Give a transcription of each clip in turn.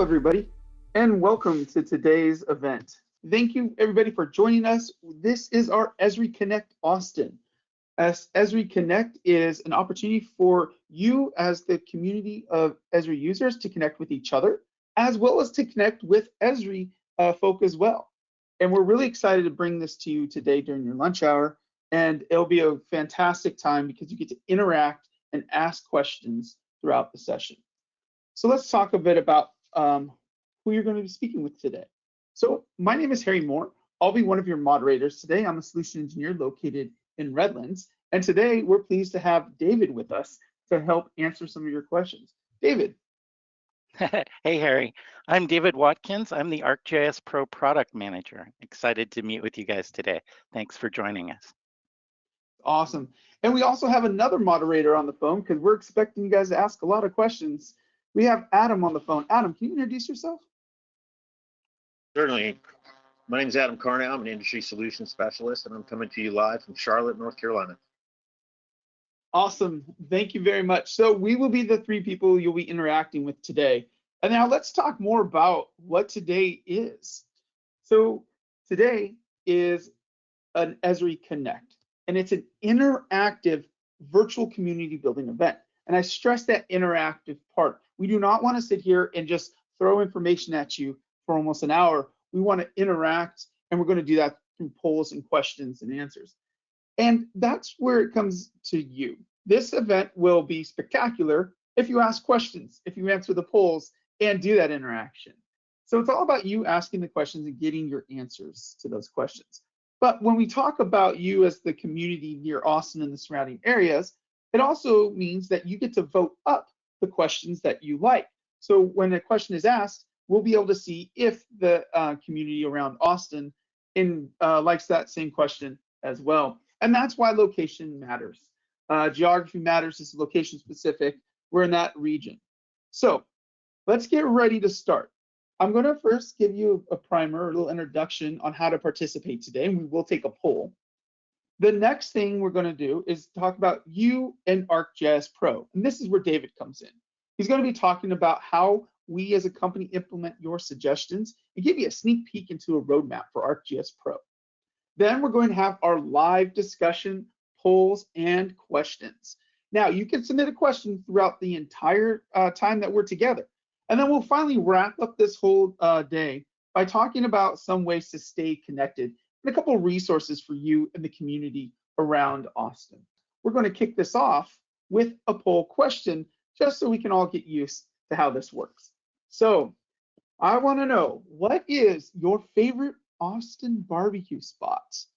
everybody, and welcome to today's event. Thank you, everybody, for joining us. This is our Esri Connect Austin. As Esri Connect is an opportunity for you as the community of Esri users to connect with each other, as well as to connect with Esri folk as well. And we're really excited to bring this to you today during your lunch hour, and it'll be a fantastic time because you get to interact and ask questions throughout the session. So let's talk a bit about who you're going to be speaking with today. So my name is Harry Moore. I'll be one of your moderators today. I'm a solution engineer located in Redlands. And today we're pleased to have David with us to help answer some of your questions. David. Hey, Harry. I'm David Watkins. I'm the ArcGIS Pro product manager. Excited to meet with you guys today. Thanks for joining us. Awesome. And we also have another moderator on the phone because we're expecting you guys to ask a lot of questions. We have Adam on the phone. Adam, can you introduce yourself? Certainly. My name is Adam Carnow. I'm an industry solutions specialist, and I'm coming to you live from Charlotte, North Carolina. Awesome. Thank you very much. So we will be the three people you'll be interacting with today. And now let's talk more about what today is. So today is an Esri Connect, and it's an interactive virtual community building event. And I stress that interactive part. We do not want to sit here and just throw information at you for almost an hour. We want to interact, and we're going to do that through polls and questions and answers. And that's where it comes to you. This event will be spectacular if you ask questions, if you answer the polls and do that interaction. So it's all about you asking the questions and getting your answers to those questions. But when we talk about you as the community near Austin and the surrounding areas, it also means that you get to vote up the questions that you like. So when a question is asked, we'll be able to see if the community around Austin likes that same question as well. And that's why location matters. Geography matters, it's location specific. We're in that region. So let's get ready to start. I'm going to first give you a primer, a little introduction on how to participate today, and we will take a poll. The next thing we're going to do is talk about you and ArcGIS Pro. And this is where David comes in. He's going to be talking about how we as a company implement your suggestions and give you a sneak peek into a roadmap for ArcGIS Pro. Then we're going to have our live discussion, polls, and questions. Now, you can submit a question throughout the entire time that we're together. And then we'll finally wrap up this whole day by talking about some ways to stay connected and a couple of resources for you and the community around Austin. We're going to kick this off with a poll question just so we can all get used to how this works. So I want to know, what is your favorite Austin barbecue spots?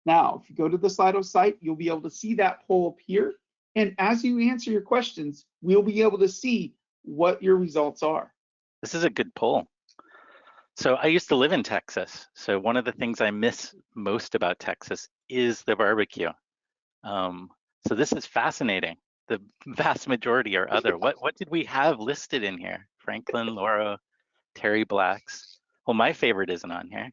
Now, if you go to the Slido site, you'll be able to see that poll appear. And as you answer your questions, we'll be able to see what your results are. This is a good poll. So I used to live in Texas. So one of the things I miss most about Texas is the barbecue. So this is fascinating. The vast majority are other. What did we have listed in here? Franklin, Lauro, Terry Black's. Well, my favorite isn't on here.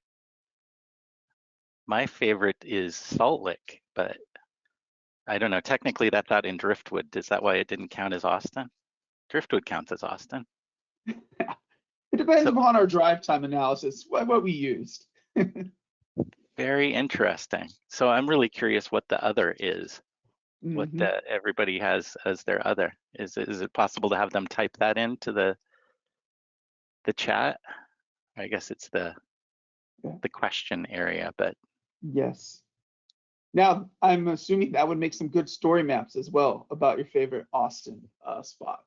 My favorite is Salt Lick, but I don't know. Technically, that's out in Driftwood. Is that why it didn't count as Austin? Driftwood counts as Austin. It depends upon our drive time analysis, what we used. Very interesting. So I'm really curious what the other is. What everybody has as their other. Is it possible to have them type that into the chat? I guess it's the question area, but yes. Now I'm assuming that would make some good story maps as well about your favorite Austin spot.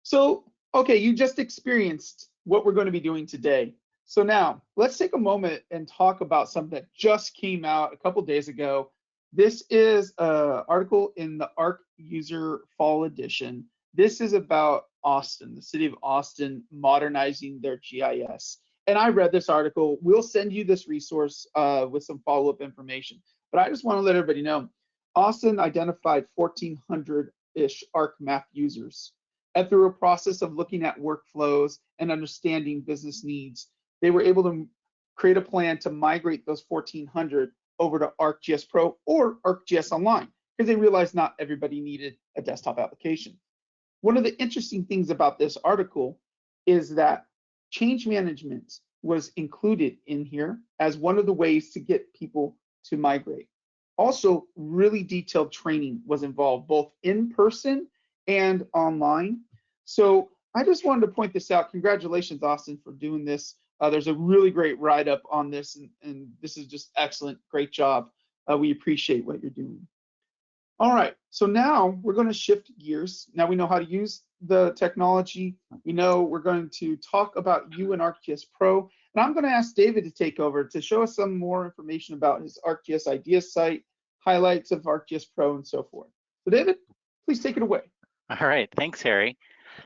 So okay, you just experienced what we're going to be doing today. So now let's take a moment and talk about something that just came out a couple days ago. This is an article in the Arc User Fall Edition. This is about Austin, the city of Austin modernizing their GIS. And I read this article. We'll send you this resource with some follow-up information. But I just want to let everybody know, Austin identified 1,400-ish ArcMap users. And through a process of looking at workflows and understanding business needs, they were able to create a plan to migrate those 1,400 over to ArcGIS Pro or ArcGIS Online, because they realized not everybody needed a desktop application. One of the interesting things about this article is that change management was included in here as one of the ways to get people to migrate. Also, really detailed training was involved, both in person and online. So I just wanted to point this out. Congratulations, Austin, for doing this. There's a really great write-up on this, and this is just excellent. Great job. We appreciate what you're doing. All right, so now we're going to shift gears. Now we know how to use the technology. We know we're going to talk about you and ArcGIS Pro. And I'm going to ask David to take over to show us some more information about his ArcGIS Ideas site, highlights of ArcGIS Pro, and so forth. So David, please take it away. All right, thanks, Harry.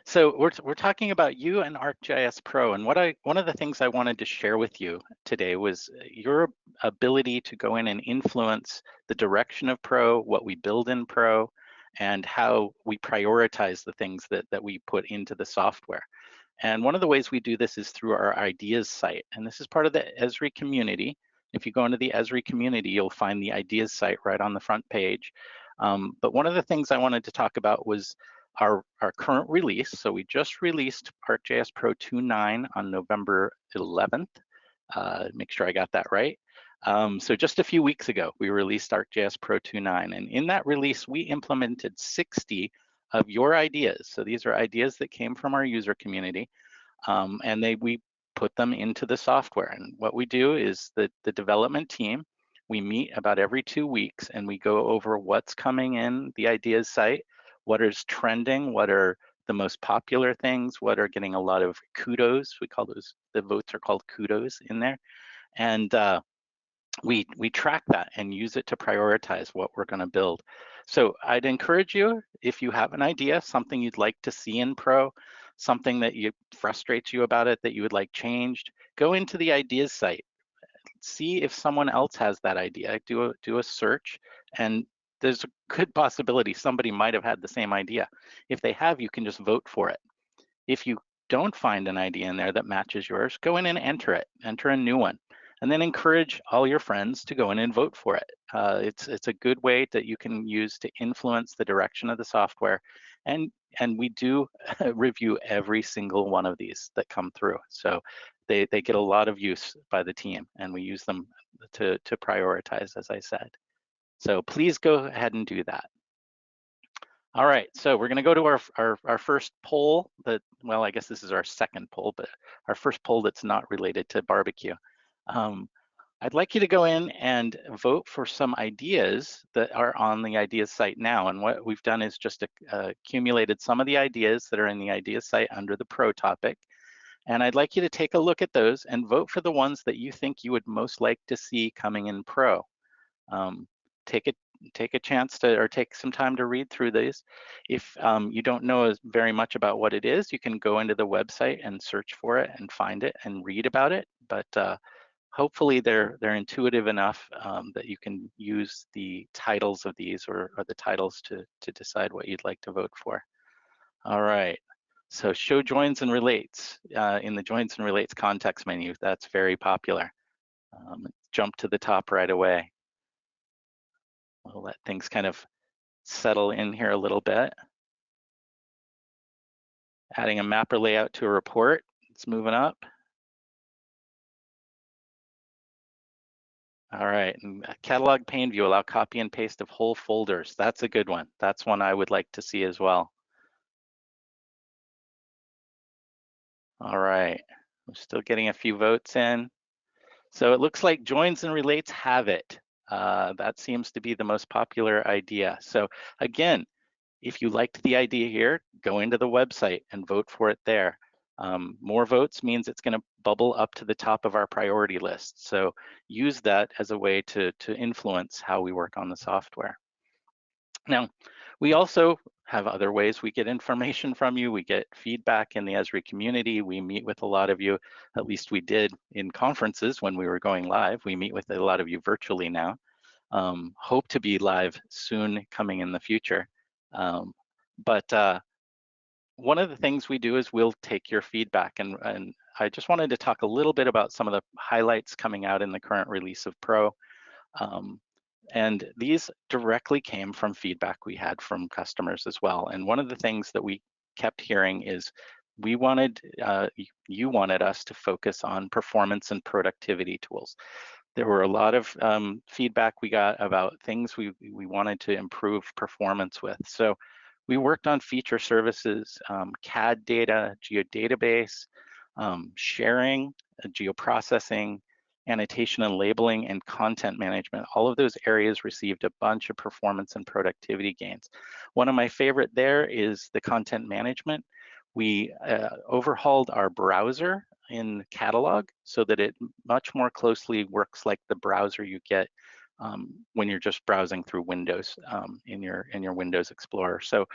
So we're talking about you and ArcGIS Pro, and one of the things I wanted to share with you today was your ability to go in and influence the direction of Pro, what we build in Pro, and how we prioritize the things that we put into the software. And one of the ways we do this is through our Ideas site, and this is part of the Esri community. If you go into the Esri community, you'll find the Ideas site right on the front page. But one of the things I wanted to talk about was our current release. So we just released ArcGIS Pro 2.9 on November 11th. Make sure I got that right. So just a few weeks ago, we released ArcGIS Pro 2.9, and in that release, we implemented 60 of your ideas. So these are ideas that came from our user community, and we put them into the software. And what we do is the development team, we meet about every 2 weeks, and we go over what's coming in the ideas site, what is trending, what are the most popular things, what are getting a lot of kudos. We call those, the votes are called kudos in there. And we track that and use it to prioritize what we're going to build. So I'd encourage you, if you have an idea, something you'd like to see in Pro, something that frustrates you about it, that you would like changed, go into the ideas site, see if someone else has that idea, do a search, and there's a good possibility somebody might have had the same idea. If they have, you can just vote for it. If you don't find an idea in there that matches yours, go in and enter it, enter a new one, and then encourage all your friends to go in and vote for it. It's a good way that you can use to influence the direction of the software. And we do review every single one of these that come through. So they get a lot of use by the team, and we use them to prioritize, as I said. So please go ahead and do that. All right, so we're gonna go to our first poll that, well, I guess this is our second poll, but our first poll that's not related to barbecue. I'd like you to go in and vote for some ideas that are on the ideas site now. And what we've done is just accumulated some of the ideas that are in the ideas site under the Pro topic. And I'd like you to take a look at those and vote for the ones that you think you would most like to see coming in Pro. Take a chance to, or take some time to read through these. If you don't know very much about what it is, you can go into the website and search for it and find it and read about it. But hopefully they're intuitive enough that you can use the titles of these or the titles to decide what you'd like to vote for. All right, so show joins and relates in the joins and relates context menu. That's very popular. Jump to the top right away. We'll let things kind of settle in here a little bit. Adding a mapper layout to a report, it's moving up. All right, and catalog pane view, allow copy and paste of whole folders. That's a good one. That's one I would like to see as well. All right, we're still getting a few votes in. So it looks like joins and relates have it. That seems to be the most popular idea. So again, if you liked the idea here, go into the website and vote for it there. More votes means it's going to bubble up to the top of our priority list. So use that as a way to influence how we work on the software. Now, we also have other ways we get information from you. We get feedback in the Esri community. We meet with a lot of you, at least we did in conferences when we were going live. We meet with a lot of you virtually now. Hope to be live soon coming in the future. But one of the things we do is we'll take your feedback, and I just wanted to talk a little bit about some of the highlights coming out in the current release of Pro. And these directly came from feedback we had from customers as well. And one of the things that we kept hearing is we wanted, you wanted us to focus on performance and productivity tools. There were a lot of feedback we got about things we wanted to improve performance with. So we worked on feature services, CAD data, geodatabase, sharing, geoprocessing, annotation and labeling, and content management. All of those areas received a bunch of performance and productivity gains. One of my favorite there is the content management. We overhauled our browser in Catalog so that it much more closely works like the browser you get when you're just browsing through Windows in your Windows Explorer. So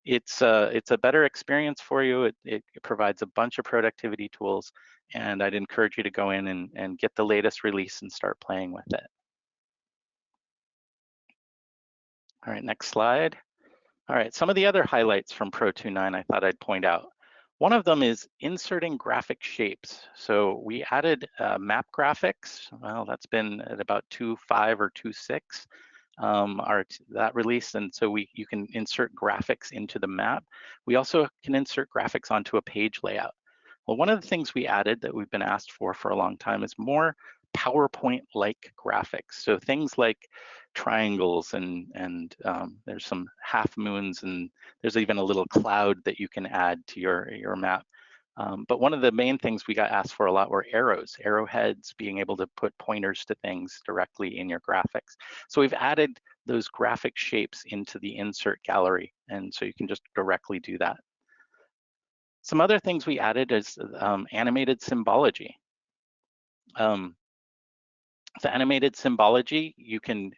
it's a better experience for you. It provides a bunch of productivity tools, and I'd encourage you to go in and get the latest release and start playing with it. All right, next slide. All right, some of the other highlights from Pro 2.9 I thought I'd point out. One of them is inserting graphic shapes. So we added map graphics. Well, that's been at about 2.5 or 2.6, that release. And so you can insert graphics into the map. We also can insert graphics onto a page layout. Well, one of the things we added that we've been asked for a long time is more PowerPoint-like graphics. So things like triangles and there's some half moons, and there's even a little cloud that you can add to your map. But one of the main things we got asked for a lot were arrows, arrowheads, being able to put pointers to things directly in your graphics. So we've added those graphic shapes into the insert gallery, and so you can just directly do that. Some other things we added is animated symbology. The animated symbology, you can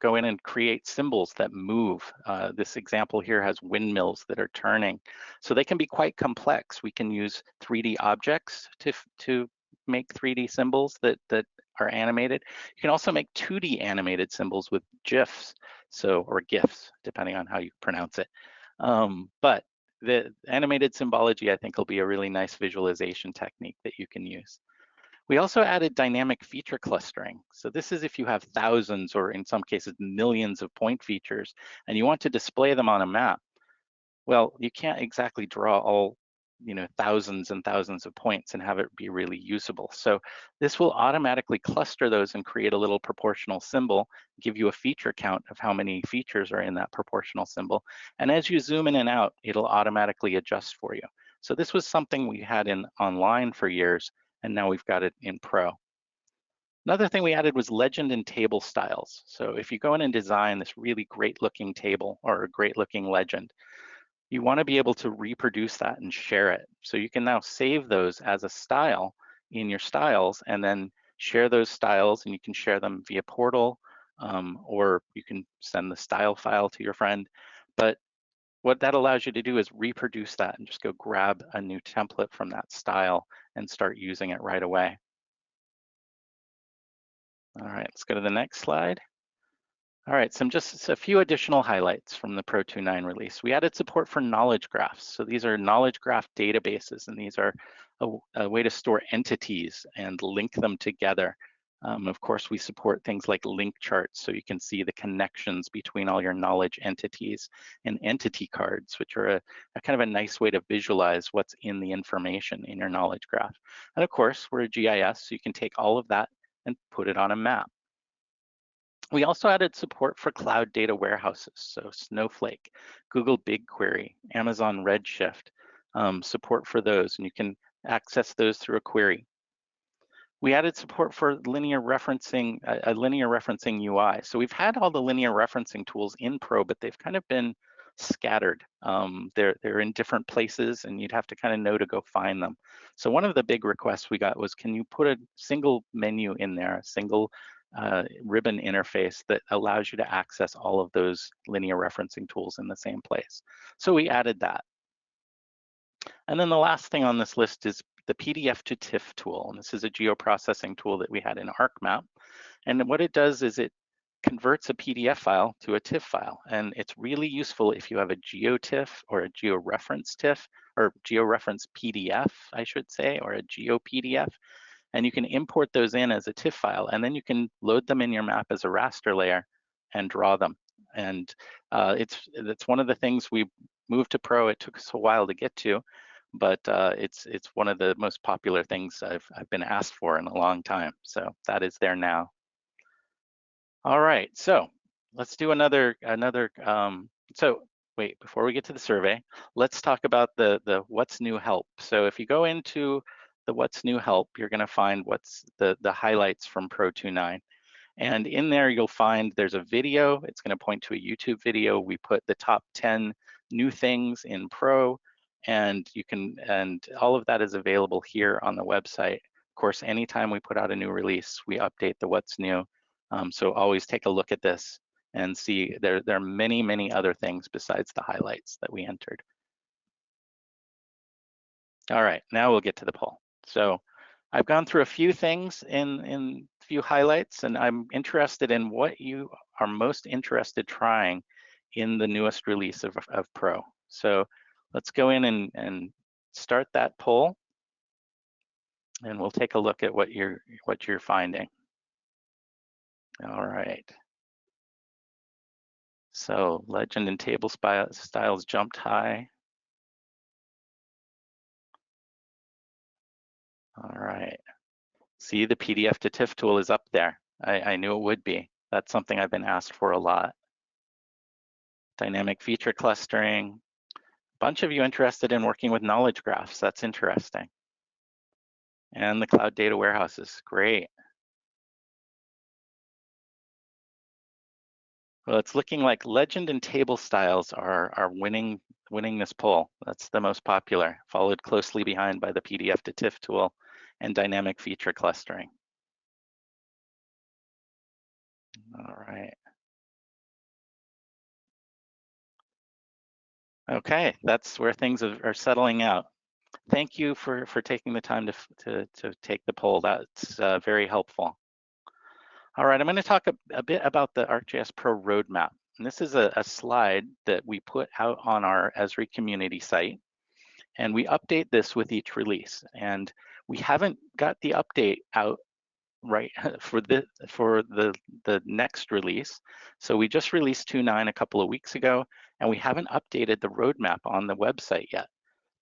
go in and create symbols that move. This example here has windmills that are turning. So they can be quite complex. We can use 3D objects to make 3D symbols that are animated. You can also make 2D animated symbols with GIFs, or GIFs, depending on how you pronounce it. But the animated symbology, I think, will be a really nice visualization technique that you can use. We also added dynamic feature clustering. So this is if you have thousands, or in some cases millions, of point features and you want to display them on a map. Well, you can't exactly draw all thousands and thousands of points and have it be really usable. So this will automatically cluster those and create a little proportional symbol, give you a feature count of how many features are in that proportional symbol. And as you zoom in and out, it'll automatically adjust for you. So this was something we had in online for years, and now we've got it in Pro. Another thing we added was legend and table styles. So if you go in and design this really great looking table or a great looking legend, you want to be able to reproduce that and share it. So you can now save those as a style in your styles and then share those styles, and you can share them via portal, or you can send the style file to your friend. But what that allows you to do is reproduce that and just go grab a new template from that style and start using it right away. All right, let's go to the next slide. All right, just a few additional highlights from the Pro 2.9 release. We added support for knowledge graphs. So these are knowledge graph databases, and these are a way to store entities and link them together. Of course, we support things like link charts, so you can see the connections between all your knowledge entities, and entity cards, which are a kind of a nice way to visualize what's in the information in your knowledge graph. And of course, we're a GIS, so you can take all of that and put it on a map. We also added support for cloud data warehouses, so Snowflake, Google BigQuery, Amazon Redshift, support for those, and you can access those through a query. We added support for linear referencing, a linear referencing UI. So we've had all the linear referencing tools in Pro, but they've kind of been scattered. They're in different places, and you'd have to kind of know to go find them. So one of the big requests we got was, can you put a single menu in there, a single ribbon interface that allows you to access all of those linear referencing tools in the same place? So we added that. And then the last thing on this list is the PDF to TIFF tool. And this is a geoprocessing tool that we had in ArcMap. And what it does is it converts a PDF file to a TIFF file. And it's really useful if you have a GeoTIFF or a GeoReference TIFF, or GeoReference PDF, I should say, or a GeoPDF. And you can import those in as a TIFF file, and then you can load them in your map as a raster layer and draw them. And it's one of the things we moved to Pro. It took us a while to get to, but it's one of the most popular things I've been asked for in a long time. So that is there now. All right, so let's do another. So wait, before we get to the survey, let's talk about the what's new help. So if you go into the what's new help, you're going to find what's the highlights from Pro 2.9. And in there, you'll find there's a video. It's going to point to a YouTube video. We put the top 10 new things in Pro, and all of that is available here on the website. Of course, anytime we put out a new release, we update the what's new. So always take a look at this and see there are many, many other things besides the highlights that we entered. All right, now we'll get to the poll. So I've gone through a few things in a few highlights, and I'm interested in what you are most interested trying in the newest release of Pro. So let's go in and start that poll, and we'll take a look at what you're finding. All right. So legend and table styles jumped high. All right. See, the PDF to TIFF tool is up there. I knew it would be. That's something I've been asked for a lot. Dynamic feature clustering. A bunch of you interested in working with knowledge graphs. That's interesting. And the cloud data warehouses. Great. Well, it's looking like legend and table styles are winning this poll. That's the most popular, followed closely behind by the PDF to TIFF tool and dynamic feature clustering. All right. Okay, that's where things are settling out. Thank you for taking the time to take the poll. That's very helpful. All right, I'm going to talk a bit about the ArcGIS Pro roadmap. And this is a slide that we put out on our Esri community site. And we update this with each release. And we haven't got the update out right for the next release. So we just released 2.9 a couple of weeks ago, and we haven't updated the roadmap on the website yet.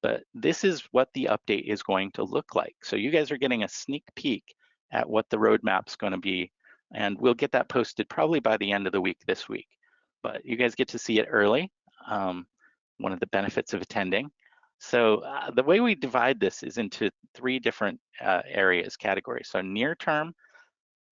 But this is what the update is going to look like. So you guys are getting a sneak peek at what the roadmap's going to be, and we'll get that posted probably by the end of the week this week. But you guys get to see it early, one of the benefits of attending. So the way we divide this is into 3 different categories. So near term,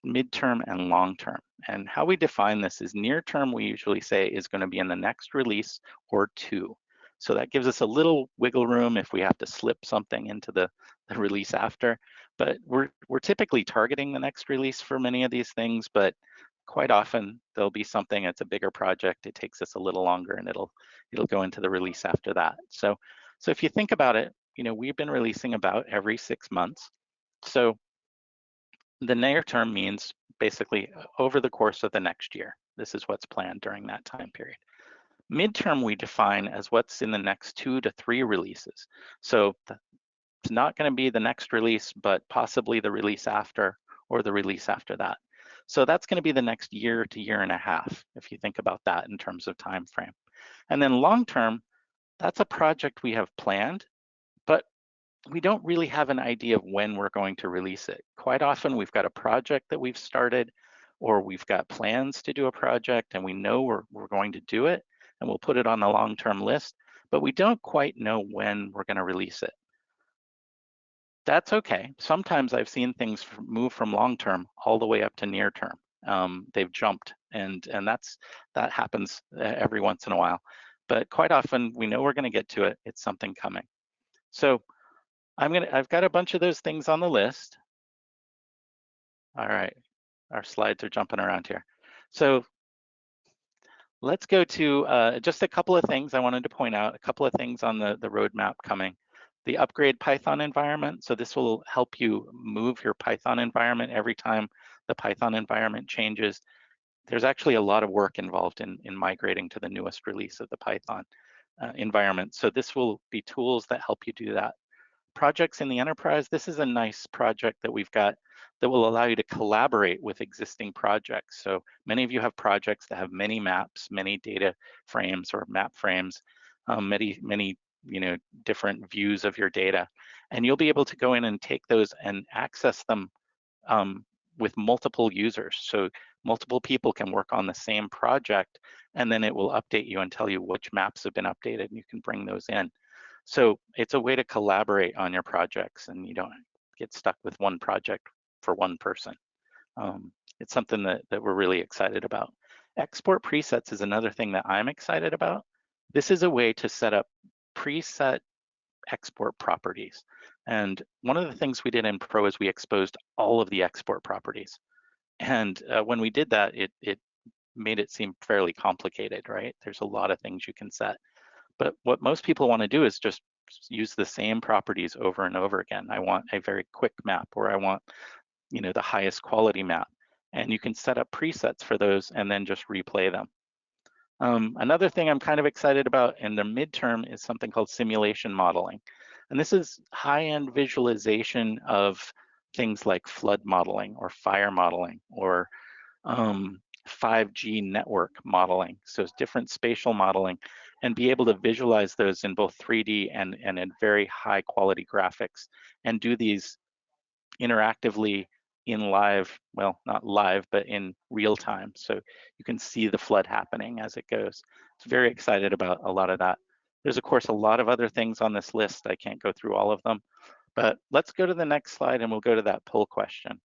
midterm, and long term. And how we define this is near term, we usually say is going to be in the next release or 2. So that gives us a little wiggle room if we have to slip something into the release after. But we're typically targeting the next release for many of these things, but quite often there'll be something that's a bigger project. It takes us a little longer, and it'll go into the release after that. So if you think about it, we've been releasing about every 6 months. So the near term means basically over the course of the next year. This is what's planned during that time period. Midterm we define as what's in the next 2 to 3 releases. So it's not going to be the next release, but possibly the release after or the release after that. So that's going to be the next year to year and a half, if you think about that in terms of time frame. And then long term, that's a project we have planned, but we don't really have an idea of when we're going to release it. Quite often we've got a project that we've started, or we've got plans to do a project and we know we're going to do it, and we'll put it on the long-term list, but we don't quite know when we're going to release it. That's okay. Sometimes I've seen things move from long-term all the way up to near-term. They've jumped, and that happens every once in a while. But quite often we know we're going to get to it. It's something coming. So I've got a bunch of those things on the list. All right, our slides are jumping around here. So let's go to just a couple of things I wanted to point out, a couple of things on the roadmap coming. The upgrade Python environment. So this will help you move your Python environment every time the Python environment changes. There's actually a lot of work involved in migrating to the newest release of the Python environment. So this will be tools that help you do that. Projects in the enterprise, this is a nice project that we've got that will allow you to collaborate with existing projects. So many of you have projects that have many maps, many data frames or map frames, many different views of your data, and you'll be able to go in and take those and access them with multiple users. So multiple people can work on the same project, and then it will update you and tell you which maps have been updated, and you can bring those in. So it's a way to collaborate on your projects, and you don't get stuck with one project for one person. It's something that we're really excited about. Export presets is another thing that I'm excited about. This is a way to set up preset export properties. And one of the things we did in Pro is we exposed all of the export properties. And when we did that, it made it seem fairly complicated, right? There's a lot of things you can set. But what most people want to do is just use the same properties over and over again. I want a very quick map, or I want, the highest quality map. And you can set up presets for those and then just replay them. Another thing I'm kind of excited about in the midterm is something called simulation modeling. And this is high-end visualization of things like flood modeling or fire modeling or 5G network modeling. So it's different spatial modeling, and be able to visualize those in both 3D and in very high quality graphics, and do these interactively in live, well, not live, but in real time. So you can see the flood happening as it goes. It's very excited about a lot of that. There's of course a lot of other things on this list. I can't go through all of them, but let's go to the next slide and we'll go to that poll question.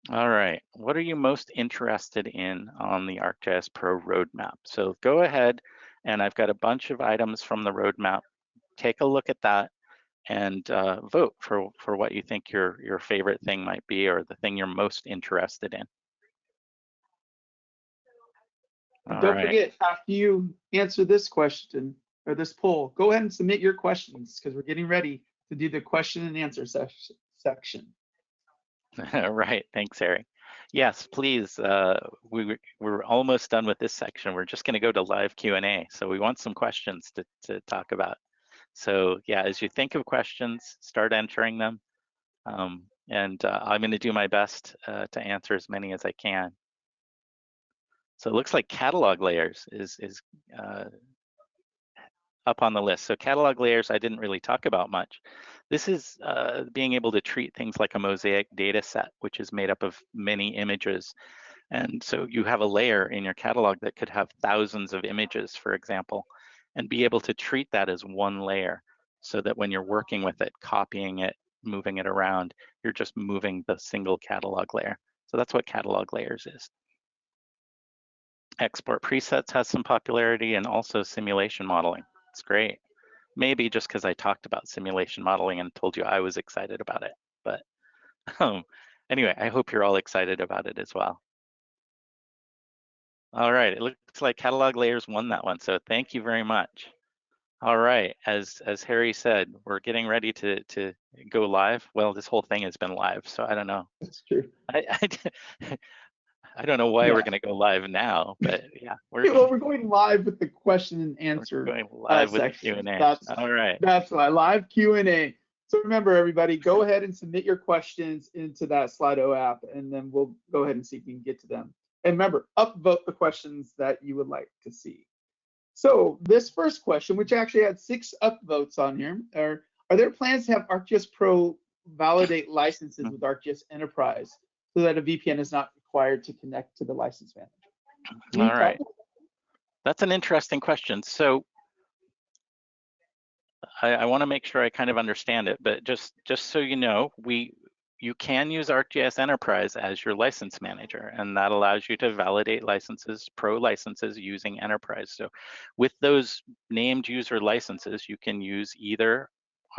All right, what are you most interested in on the ArcGIS Pro roadmap? So go ahead, and I've got a bunch of items from the roadmap. Take a look at that and vote for what you think your favorite thing might be, or the thing you're most interested in. Don't forget, after you answer this question or this poll, go ahead and submit your questions, because we're getting ready to do the question and answer section. Right, thanks, Harry. Yes, please. We're almost done with this section. We're just going to go to live Q&A. So we want some questions to talk about. So yeah, as you think of questions, start entering them. And I'm going to do my best to answer as many as I can. So it looks like catalog layers is up on the list. So catalog layers, I didn't really talk about much. This is being able to treat things like a mosaic data set, which is made up of many images. And so you have a layer in your catalog that could have thousands of images, for example, and be able to treat that as one layer, so that when you're working with it, copying it, moving it around, you're just moving the single catalog layer. So that's what catalog layers is. Export presets has some popularity, and also simulation modeling. It's great. Maybe just because I talked about simulation modeling and told you I was excited about it. But anyway, I hope you're all excited about it as well. All right, it looks like catalog layers won that one, so thank you very much. All right, as Harry said, we're getting ready to go live. Well, this whole thing has been live, so I don't know. That's true. I don't know why we're going to go live now, but yeah, we're going live with the question and answer. We're going live with the Q&A. All right. That's why, live Q&A. So remember, everybody, go ahead and submit your questions into that Slido app, and then we'll go ahead and see if we can get to them. And remember, upvote the questions that you would like to see. So this first question, which actually had 6 upvotes on here, are there plans to have ArcGIS Pro validate licenses with ArcGIS Enterprise so that a VPN is not required to connect to the license manager? All right. That's an interesting question. So I want to make sure I kind of understand it, but just so you know, you can use ArcGIS Enterprise as your license manager, and that allows you to validate licenses, pro licenses, using Enterprise. So with those named user licenses, you can use either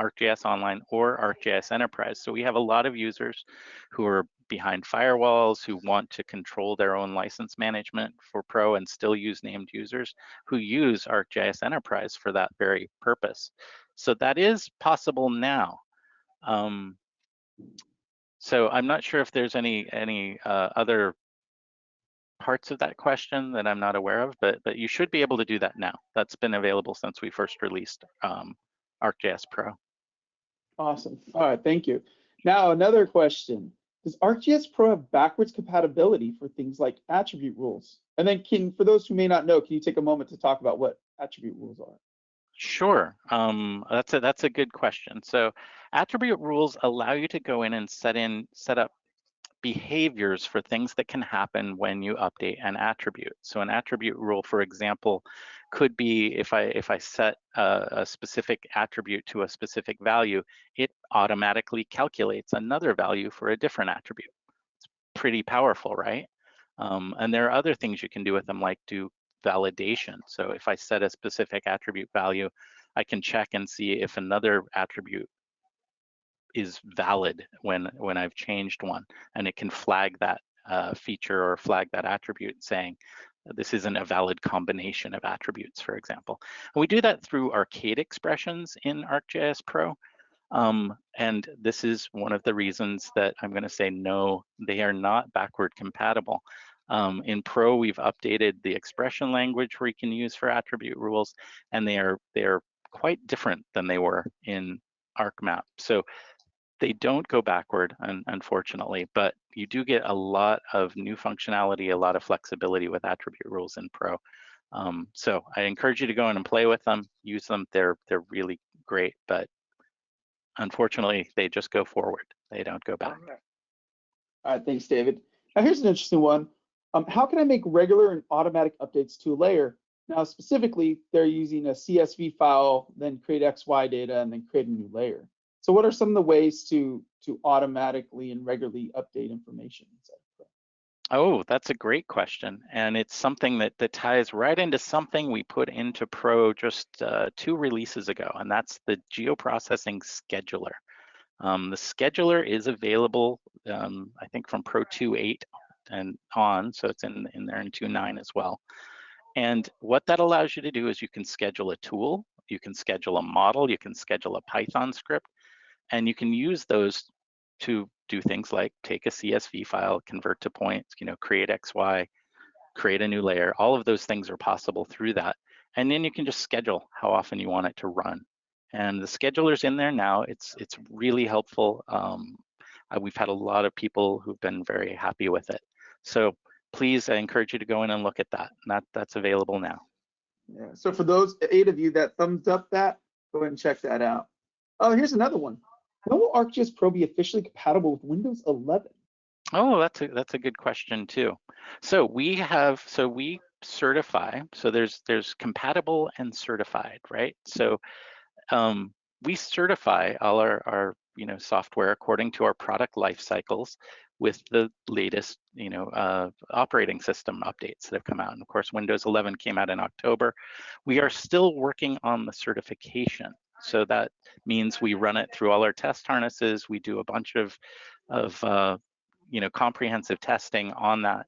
ArcGIS Online or ArcGIS Enterprise. So we have a lot of users who are behind firewalls, who want to control their own license management for Pro and still use named users, who use ArcGIS Enterprise for that very purpose. So that is possible now. So I'm not sure if there's any other parts of that question that I'm not aware of, but you should be able to do that now. That's been available since we first released ArcGIS Pro. Awesome. All right, thank you. Now another question. Does ArcGIS Pro have backwards compatibility for things like attribute rules? And then for those who may not know, can you take a moment to talk about what attribute rules are? Sure, that's a good question. So attribute rules allow you to go in and set up behaviors for things that can happen when you update an attribute. So an attribute rule, for example, could be if I set a specific attribute to a specific value, it automatically calculates another value for a different attribute. It's pretty powerful, right? And there are other things you can do with them, like do validation. So if I set a specific attribute value, I can check and see if another attribute is valid when I've changed one, and it can flag that feature or flag that attribute saying this isn't a valid combination of attributes, for example. And we do that through arcade expressions in ArcGIS Pro. And this is one of the reasons that I'm going to say no, they are not backward compatible. In Pro, we've updated the expression language we can use for attribute rules, and they are quite different than they were in ArcMap. So they don't go backward, unfortunately, but you do get a lot of new functionality, a lot of flexibility with attribute rules in Pro. So I encourage you to go in and play with them, use them. They're really great, but unfortunately, they just go forward. They don't go back. All right, thanks, David. Now here's an interesting one. How can I make regular and automatic updates to a layer? Now, specifically, they're using a CSV file, then create XY data, and then create a new layer. So what are some of the ways to automatically and regularly update information inside of Pro? Oh, that's a great question. And it's something that ties right into something we put into Pro just 2 releases ago, and that's the geoprocessing scheduler. The scheduler is available, I think, from Pro 2.8 and on, so it's in there in 2.9 as well. And what that allows you to do is you can schedule a tool, you can schedule a model, you can schedule a Python script, and you can use those to do things like take a CSV file, convert to points, create XY, create a new layer. All of those things are possible through that. And then you can just schedule how often you want it to run. And the scheduler's in there now. It's really helpful. We've had a lot of people who've been very happy with it. So please, I encourage you to go in and look at that. And that's available now. Yeah. So for those 8 of you that thumbs up that, go ahead and check that out. Oh, here's another one. When will ArcGIS Pro be officially compatible with Windows 11? Oh, that's a good question too. So we certify. So there's compatible and certified, right? So we certify all our software according to our product life cycles with the latest operating system updates that have come out. And of course, Windows 11 came out in October. We are still working on the certification. So that means we run it through all our test harnesses. We do a bunch of comprehensive testing on that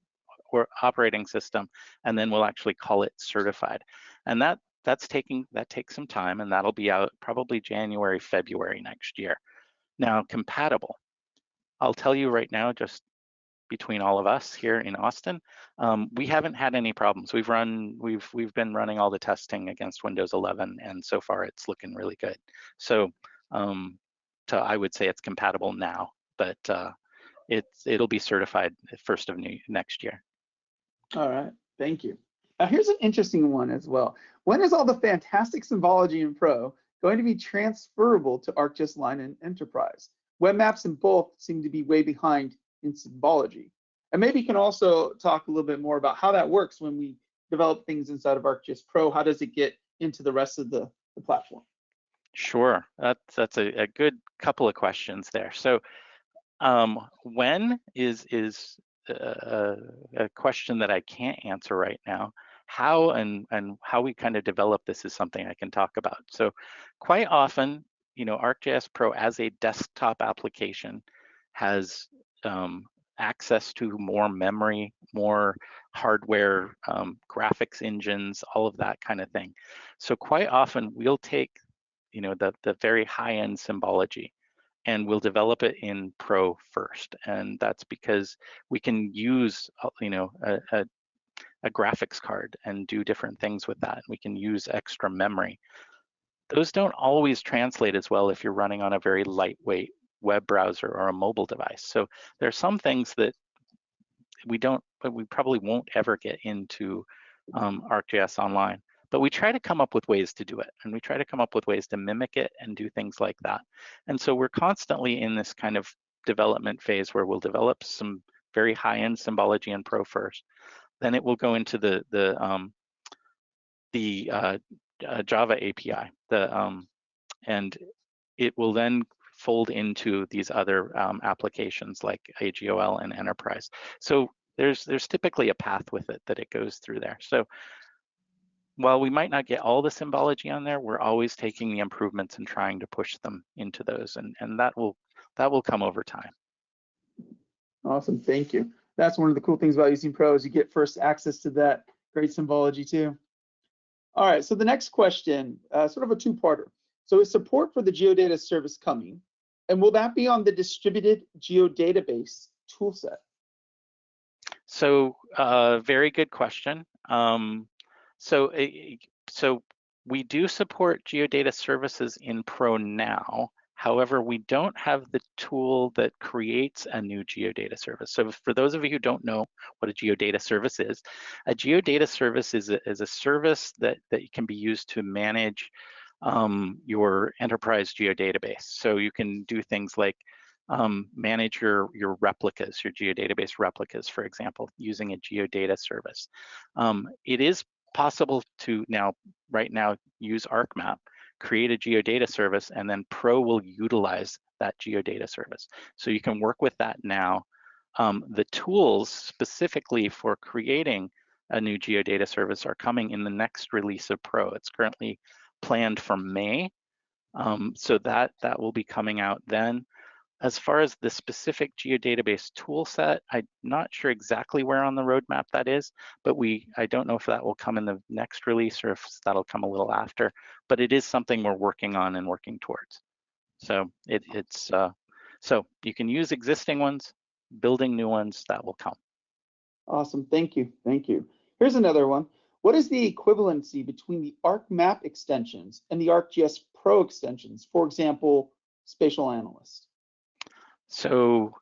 operating system, and then we'll actually call it certified. And that takes some time, and that'll be out probably January, February next year. Now, compatible. I'll tell you right now, just between all of us here in Austin, we haven't had any problems. We've been running all the testing against Windows 11, and so far it's looking really good. So I would say it's compatible now, but it'll be certified first of next year. All right, thank you. Now here's an interesting one as well. When is all the fantastic symbology in Pro going to be transferable to ArcGIS Line and Enterprise? Web maps in both seem to be way behind in symbology. And maybe you can also talk a little bit more about how that works when we develop things inside of ArcGIS Pro. How does it get into the rest of the platform? Sure, that's a good couple of questions there. So when is a question that I can't answer right now. How and how we kind of develop this is something I can talk about. So quite often, ArcGIS Pro as a desktop application has access to more memory, more hardware, graphics engines, all of that kind of thing. So quite often we'll take, the very high-end symbology, and we'll develop it in Pro first. And that's because we can use, a graphics card and do different things with that. We can use extra memory. Those don't always translate as well if you're running on a very lightweight web browser or a mobile device. So there are some things that we probably won't ever get into ArcGIS Online. But we try to come up with ways to do it, and we try to come up with ways to mimic it and do things like that. And so we're constantly in this kind of development phase where we'll develop some very high-end symbology in Pro first. Then it will go into the Java API, and it will then fold into these other applications like AGOL and Enterprise. So there's typically a path with it that it goes through there. So while we might not get all the symbology on there, we're always taking the improvements and trying to push them into those, and that will come over time. Awesome, thank you. That's one of the cool things about using Pro is you get first access to that great symbology too. All right, so the next question, sort of a two-parter. So is support for the geodata service coming? And will that be on the distributed geodatabase toolset? So very good question. So we do support geodata services in Pro now. However, we don't have the tool that creates a new geodata service. So for those of you who don't know what a geodata service is, a geodata service is a service that can be used to manage your enterprise geodatabase. So you can do things like manage your replicas, your geodatabase replicas, for example, using a geodata service. It is possible to right now use ArcMap, create a geodata service, and then Pro will utilize that geodata service. So you can work with that now. The tools specifically for creating a new geodata service are coming in the next release of Pro. It's currently planned for May, so that will be coming out then. As far as the specific geodatabase tool set, I'm not sure exactly where on the roadmap that is, but I don't know if that will come in the next release or if that'll come a little after, but it is something we're working on and working towards. So so you can use existing ones, building new ones, that will come. Awesome, thank you, thank you. Here's another one. What is the equivalency between the ArcMap extensions and the ArcGIS Pro extensions? For example, Spatial Analyst. So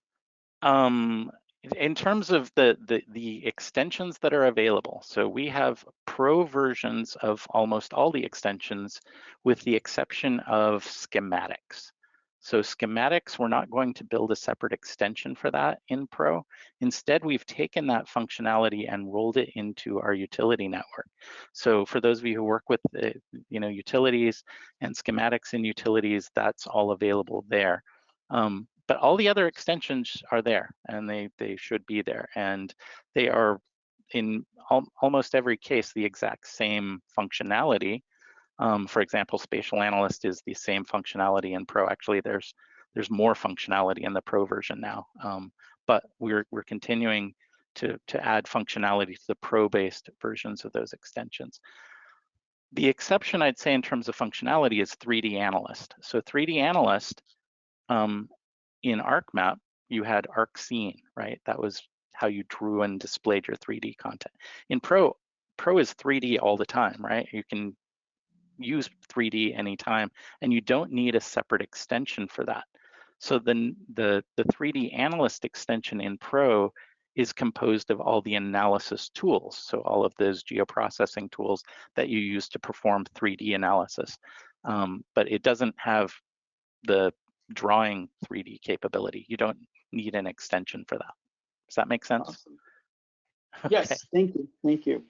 in terms of the extensions that are available, so we have Pro versions of almost all the extensions with the exception of schematics. So schematics, we're not going to build a separate extension for that in Pro. Instead, we've taken that functionality and rolled it into our utility network. So for those of you who work with utilities and schematics in utilities, that's all available there. But all the other extensions are there, and they should be there, and they are in almost every case the exact same functionality. For example, Spatial Analyst is the same functionality in Pro. Actually, there's more functionality in the Pro version now, but we're continuing to add functionality to the Pro-based versions of those extensions. The exception, I'd say, in terms of functionality is 3D Analyst. So 3D Analyst, in ArcMap, you had ArcScene, right? That was how you drew and displayed your 3D content. In Pro is 3D all the time, right? You can use 3D anytime, and you don't need a separate extension for that. So then the 3D Analyst extension in Pro is composed of all the analysis tools. So all of those geoprocessing tools that you use to perform 3D analysis. But it doesn't have the drawing 3D capability. You don't need an extension for that. Does that make sense? Awesome. Yes, okay. Thank you.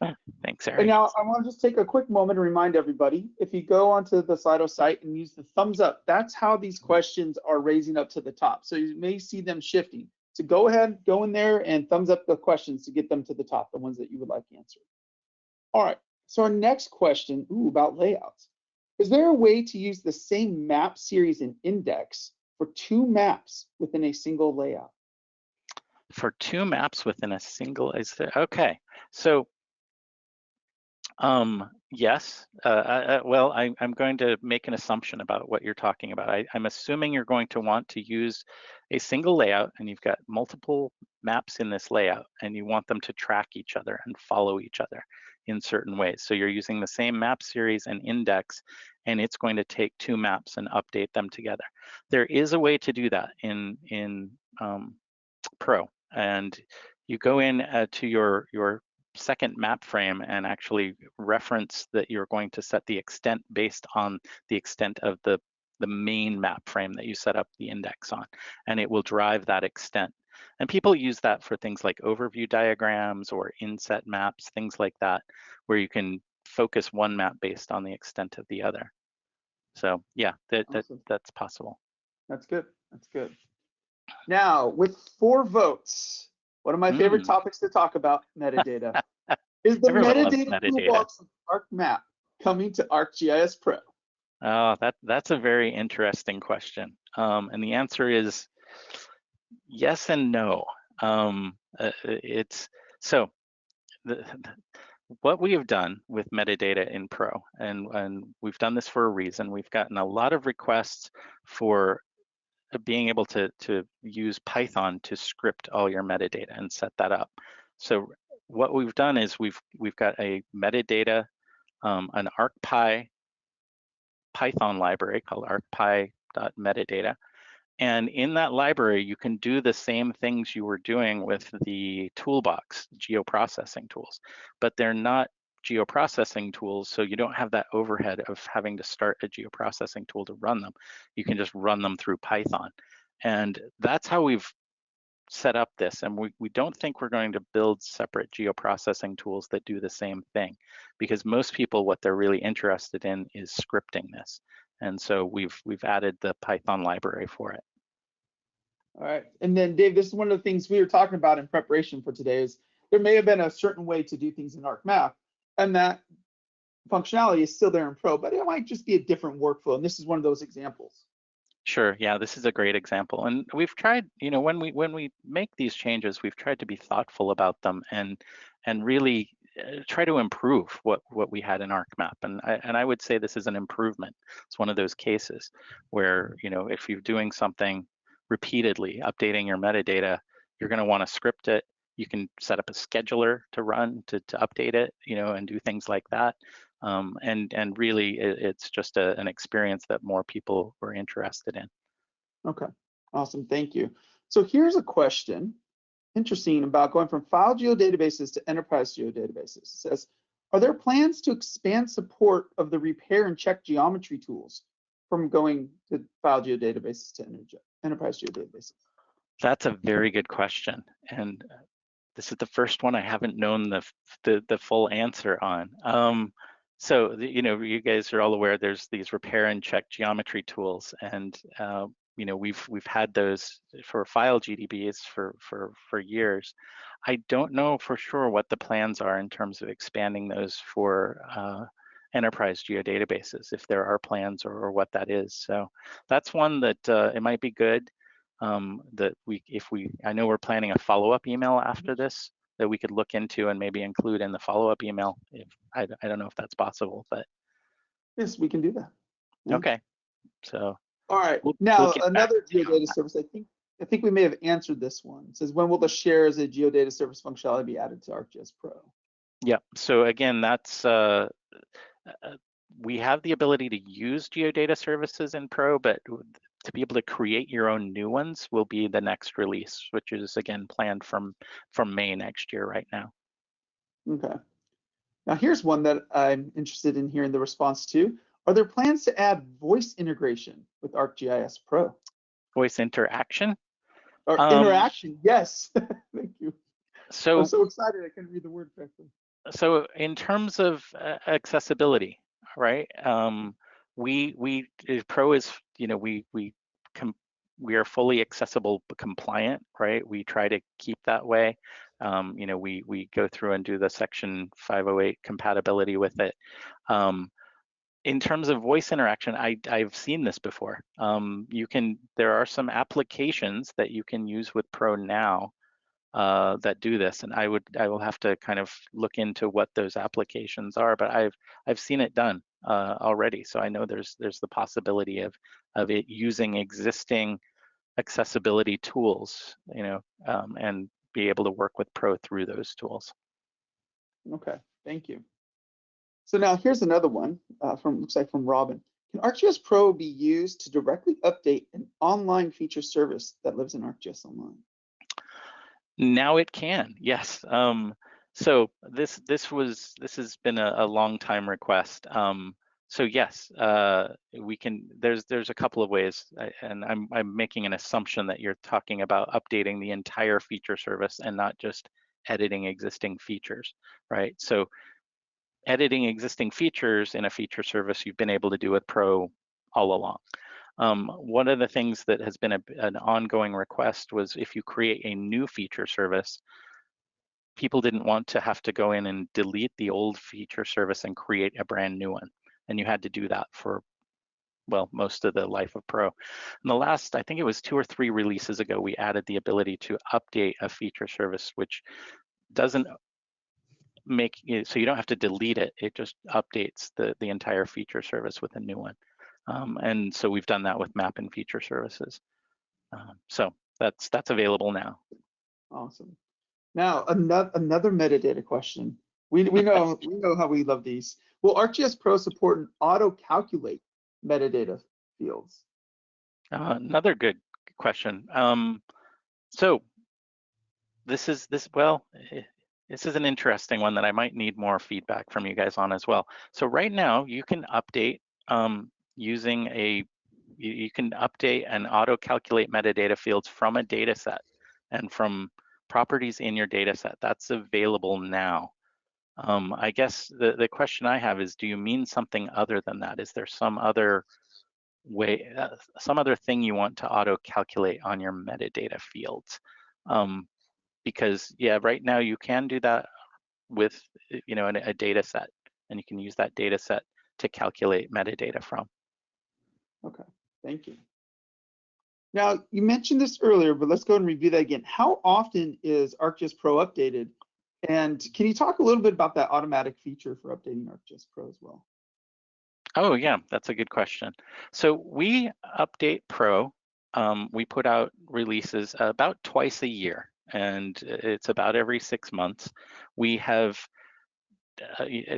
Thanks, Eric. And now I want to just take a quick moment to remind everybody, if you go onto the Slido site and use the thumbs up, that's how these questions are raising up to the top. So you may see them shifting. So go ahead, go in there and thumbs up the questions to get them to the top, the ones that you would like answered. All right, so our next question, about layouts. Is there a way to use the same map series and index for two maps within a single layout? For two maps within a single, okay. So, yes. Well, I'm going to make an assumption about what you're talking about. I'm assuming you're going to want to use a single layout, and you've got multiple maps in this layout, and you want them to track each other and follow each other in certain ways. So you're using the same map series and index, and it's going to take two maps and update them together. There is a way to do that in Pro, and you go in to your second map frame and actually reference that you're going to set the extent based on the extent of the main map frame that you set up the index on, and it will drive that extent. And people use that for things like overview diagrams or inset maps, things like that, where you can focus one map based on the extent of the other. So yeah, Awesome. that's possible. That's good. That's good. Now, with 4 votes, one of my favorite topics to talk about, metadata. Is the metadata toolbox of ArcMap coming to ArcGIS Pro? Oh, that's a very interesting question. And the answer is yes and no. What we have done with metadata in Pro, and we've done this for a reason, we've gotten a lot of requests for being able to use Python to script all your metadata and set that up. So what we've done is we've got a metadata, an ArcPy Python library called arcpy.metadata. And in that library, you can do the same things you were doing with the toolbox, geoprocessing tools, but they're not geoprocessing tools, so you don't have that overhead of having to start a geoprocessing tool to run them. You can just run them through Python. And that's how we've set up this. And we don't think we're going to build separate geoprocessing tools that do the same thing, because most people, what they're really interested in is scripting this. And so we've added the Python library for it. All right. And then Dave, this is one of the things we were talking about in preparation for today is there may have been a certain way to do things in ArcMap, and that functionality is still there in Pro, but it might just be a different workflow. And this is one of those examples. Sure. Yeah, this is a great example. And we've tried, when we make these changes, we've tried to be thoughtful about them and really try to improve what we had in ArcMap. And I would say this is an improvement. It's one of those cases where, if you're doing something repeatedly, updating your metadata, you're going to want to script it. You can set up a scheduler to run to update it, and do things like that. And really, it's just an experience that more people were interested in. Okay, awesome, thank you. So here's a question, interesting, about going from file geodatabases to enterprise geodatabases. It says, are there plans to expand support of the repair and check geometry tools from going to file geodatabases to enterprise geodatabases? That's a very good question. And this is the first one I haven't known the full answer on. So you guys are all aware there's these repair and check geometry tools, and we've had those for file GDBs for years. I don't know for sure what the plans are in terms of expanding those for enterprise geodatabases, if there are plans or what that is. So that's one that it might be good. That I know we're planning a follow-up email after this that we could look into and maybe include in the follow-up email. If I don't know if that's possible, but yes, we can do that. Yeah. Okay, so all right. Now another geodata service. I think we may have answered this one. It says, when will the share as a geodata service functionality be added to ArcGIS Pro? Yeah. So again, that's we have the ability to use geodata services in Pro, but to be able to create your own new ones will be the next release, which is again planned from May next year right now. Okay. Now here's one that I'm interested in hearing the response to. Are there plans to add voice integration with ArcGIS Pro? Voice interaction? Or interaction, yes. Thank you. So I'm so excited I couldn't read the word correctly. So in terms of accessibility, right? Pro is, we are fully accessible but compliant, right? We try to keep that way. We go through and do the Section 508 compatibility with it. In terms of voice interaction, I've seen this before. There are some applications that you can use with Pro now that do this, and I will have to kind of look into what those applications are, but I've seen it done already, so I know there's the possibility of it using existing accessibility tools, and be able to work with Pro through those tools. Okay, thank you. So now here's another one looks like from Robin. Can ArcGIS Pro be used to directly update an online feature service that lives in ArcGIS Online? Now it can, yes. So this has been a long time request. So yes, we can. There's a couple of ways, and I'm making an assumption that you're talking about updating the entire feature service and not just editing existing features, right? So editing existing features in a feature service you've been able to do with Pro all along. One of the things that has been an ongoing request was if you create a new feature service, people didn't want to have to go in and delete the old feature service and create a brand new one. And you had to do that for, well, most of the life of Pro. In the last, I think it was 2 or 3 releases ago, we added the ability to update a feature service, which doesn't make it so you don't have to delete it. It just updates the entire feature service with a new one. And so we've done that with map and feature services. So that's available now. Awesome. Now, another metadata question. We know how we love these. Will ArcGIS Pro support an auto-calculate metadata fields? Another good question. So this is an interesting one that I might need more feedback from you guys on as well. So right now you can update using you can update and auto-calculate metadata fields from a data set and from properties in your data set. That's available now. I guess the question I have is, do you mean something other than that? Is there some other way, some other thing you want to auto-calculate on your metadata fields? Because yeah, right now you can do that with a data set, and you can use that data set to calculate metadata from. Okay, thank you. Now, you mentioned this earlier, but let's go and review that again. How often is ArcGIS Pro updated? And can you talk a little bit about that automatic feature for updating ArcGIS Pro as well? Oh yeah, that's a good question. So we update Pro. We put out releases about twice a year, and it's about every 6 months. We have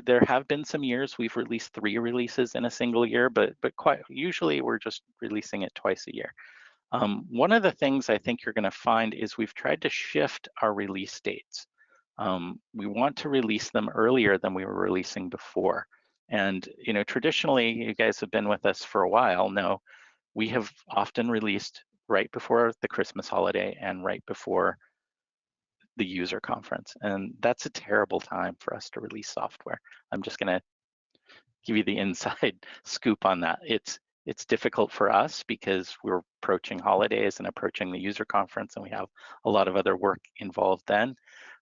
there have been some years we've released 3 releases in a single year, but quite usually we're just releasing it twice a year. One of the things I think you're going to find is we've tried to shift our release dates. We want to release them earlier than we were releasing before. And traditionally, you guys have been with us for a while. No, we have often released right before the Christmas holiday and right before the user conference. And that's a terrible time for us to release software. I'm just going to give you the inside scoop on that. It's difficult for us because we're approaching holidays and approaching the user conference, and we have a lot of other work involved then.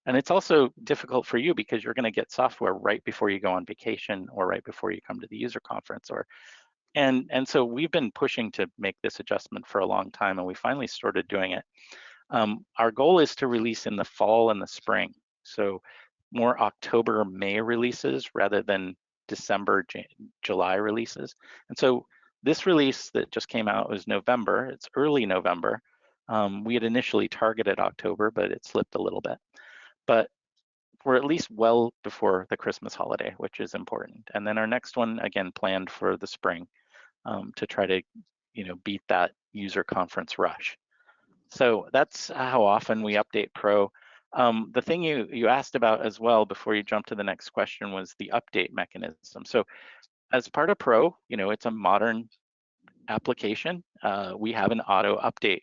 And it's also difficult for you because you're going to get software right before you go on vacation or right before you come to the user conference. And so we've been pushing to make this adjustment for a long time, and we finally started doing it. Our goal is to release in the fall and the spring, so more October, May releases rather than December, July releases. And so this release that just came out was November. It's early November. We had initially targeted October, but it slipped a little bit. But we're at least well before the Christmas holiday, which is important. And then our next one, again, planned for the spring to try to beat that user conference rush. So that's how often we update Pro. The thing you asked about as well before you jump to the next question was the update mechanism. So as part of Pro, it's a modern application. We have an auto update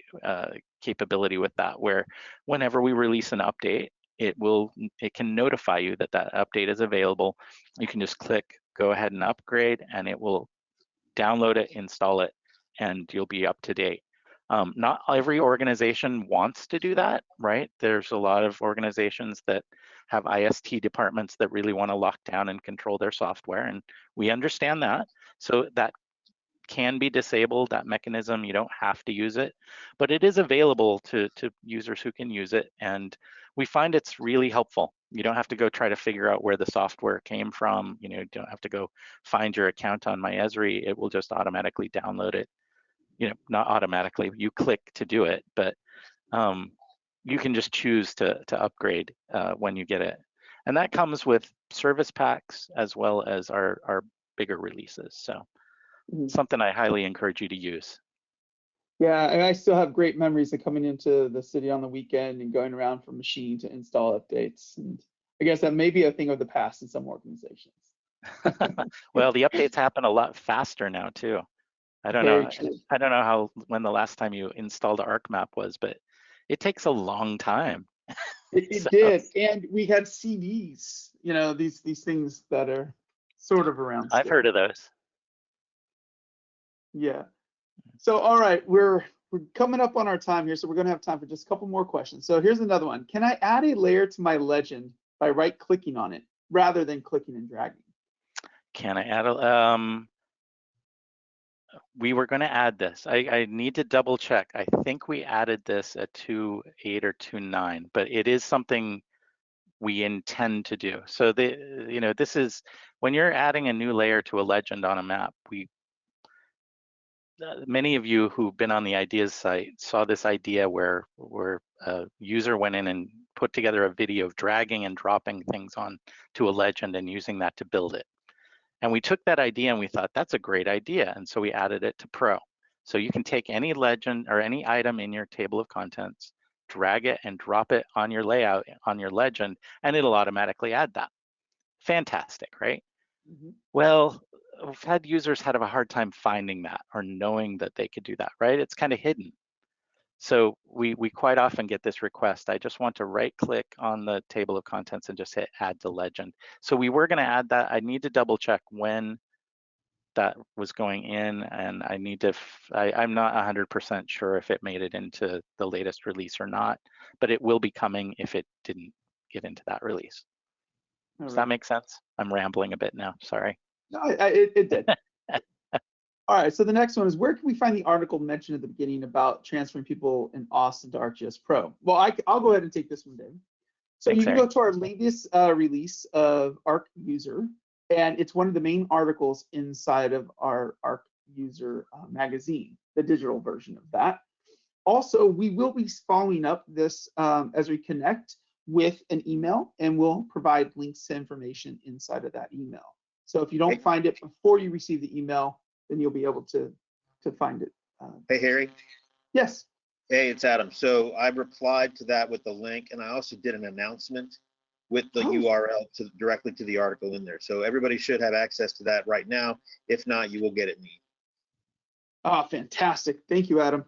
capability with that, where whenever we release an update, it can notify you that that update is available. You can just click go ahead and upgrade, and it will download it, install it, and you'll be up to date. Not every organization wants to do that, right? There's a lot of organizations that have IST departments that really want to lock down and control their software, and we understand that. So that can be disabled, that mechanism. You don't have to use it, but it is available to users who can use it, and we find it's really helpful. You don't have to go try to figure out where the software came from. You don't have to go find your account on my Esri. It will just automatically download it. Not automatically, you click to do it, but you can just choose to upgrade when you get it. And that comes with service packs as well as our bigger releases. So something I highly encourage you to use. Yeah, and I still have great memories of coming into the city on the weekend and going around from machine to install updates. And I guess that may be a thing of the past in some organizations. Well, the updates happen a lot faster now too. I don't Very know. true. I don't know when the last time you installed ArcMap was, but it takes a long time. It So, did, and we had CDs. You know, these things that are sort of around I've still. heard of those. Yeah. So, all right, we're coming up on our time here, so we're going to have time for just a couple more questions. So here's another one. Can I add a layer to my legend by right-clicking on it rather than clicking and dragging? Can I add a, we were going to add this. I need to double check. I think we added this at 2.8 or 2.9, but it is something we intend to do. So this is when you're adding a new layer to a legend on a map. Many of you who've been on the ideas site saw this idea where a user went in and put together a video of dragging and dropping things on to a legend and using that to build it. And we took that idea and we thought that's a great idea. And so we added it to Pro. So you can take any legend or any item in your table of contents, drag it and drop it on your layout, on your legend, and it'll automatically add that. Fantastic, right? Mm-hmm. Well, we've had users have a hard time finding that or knowing that they could do that, right? It's kind of hidden. So we quite often get this request. I just want to right click on the table of contents and just hit add to legend. So we were going to add that. I need to double check when that was going in, and I need to, I'm not 100% sure if it made it into the latest release or not, but it will be coming if it didn't get into that release. Does that make sense? I'm rambling a bit now, sorry. No, it did. All right, so the next one is, where can we find the article mentioned at the beginning about transferring people in Austin to ArcGIS Pro? Well, I'll go ahead and take this one, Dave. So Thanks, you can Harry. go to our latest release of ArcUser, and it's one of the main articles inside of our ArcUser magazine, the digital version of that. Also, we will be following up this Esri Connect with an email, and we'll provide links to information inside of that email. So if you don't find it before you receive the email, then you'll be able to find it. Hey, Harry. Yes. Hey, it's Adam. So I replied to that with the link, and I also did an announcement with the URL directly to the article in there. So everybody should have access to that right now. If not, you will get it in the email. Oh, fantastic. Thank you, Adam.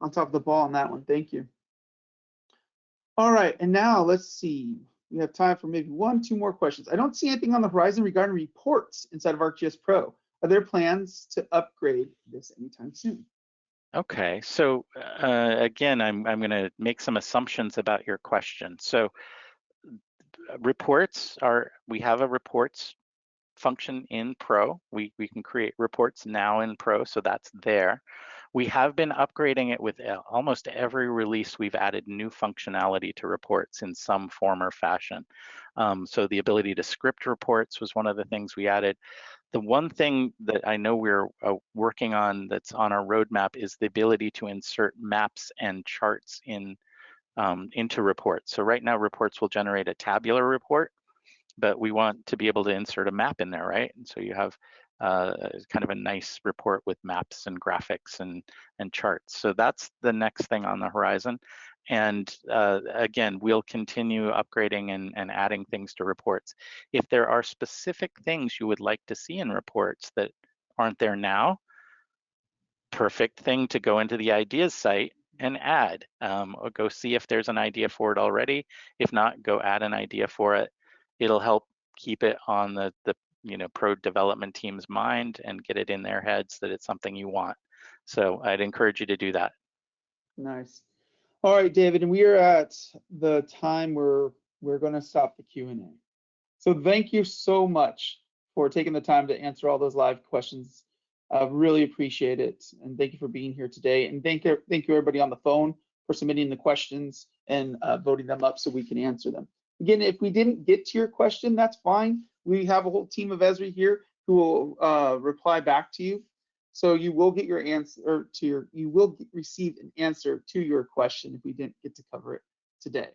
On top of the ball on that one. Thank you. All right, and now let's see. We have time for maybe 1-2 more questions. I don't see anything on the horizon regarding reports inside of ArcGIS Pro. Are there plans to upgrade this anytime soon? Okay, so again, I'm going to make some assumptions about your question. So reports we have a reports function in Pro. We can create reports now in Pro, so that's there. We have been upgrading it with almost every release. We've added new functionality to reports in some form or fashion. So the ability to script reports was one of the things we added. The one thing that I know we're working on that's on our roadmap is the ability to insert maps and charts into reports. So right now, reports will generate a tabular report, but we want to be able to insert a map in there, right? And so you have kind of a nice report with maps and graphics and charts. So that's the next thing on the horizon. And again, we'll continue upgrading and adding things to reports. If there are specific things you would like to see in reports that aren't there now, perfect thing to go into the ideas site and add, or go see if there's an idea for it already. If not, go add an idea for it. It'll help keep it on the pro development team's mind and get it in their heads that it's something you want. So I'd encourage you to do that. Nice. All right, David, and we are at the time where we're going to stop the Q&A. So thank you so much for taking the time to answer all those live questions. Really appreciate it, and thank you for being here today. And thank you everybody on the phone for submitting the questions and voting them up so we can answer them. Again, if we didn't get to your question, that's fine. We have a whole team of Esri here who will reply back to you. So you will get your answer to you will receive an answer to your question if we didn't get to cover it today.